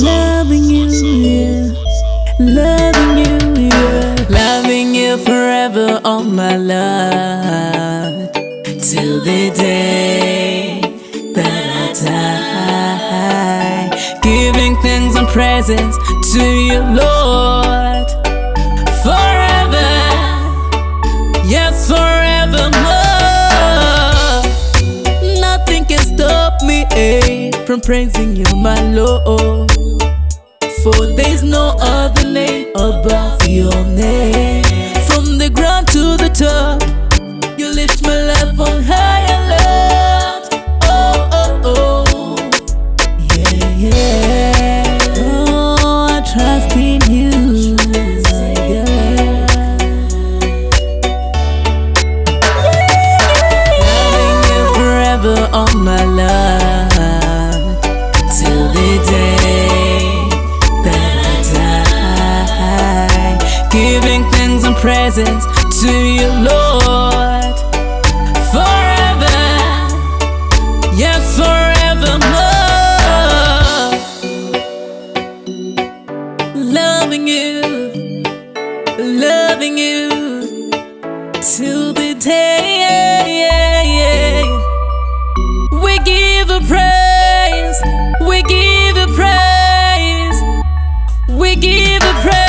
Loving you, yeah. Loving you, yeah. Loving you forever, all my life, till the day that I die. Giving thanks and praises to you, Lord, forever, yes, forevermore. Nothing can stop me, from praising you, my Lord. For there's no other name above your name. From the ground to the top, you lift my life on higher, Lord. Oh, oh, oh, yeah, yeah. Oh, I trust in you, my God. Loving you forever, all my life, till the day giving thanks and praises to you, Lord, forever, yes, forevermore. Loving you till the day. We give a praise, we give a praise, we give a praise.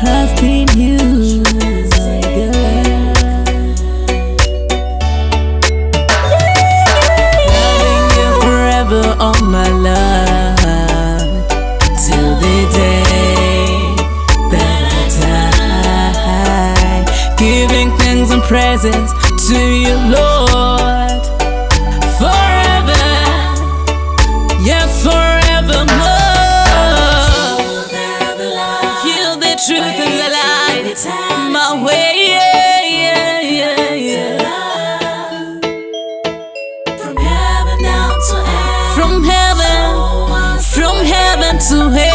Trust in you, my God. Loving you forever, all my life, till the day that I die. Giving thanks and praises to you, Lord, forever, yes, forevermore. Truth and the light, my way, yeah, yeah, yeah. From heaven down to earth, from heaven to hell.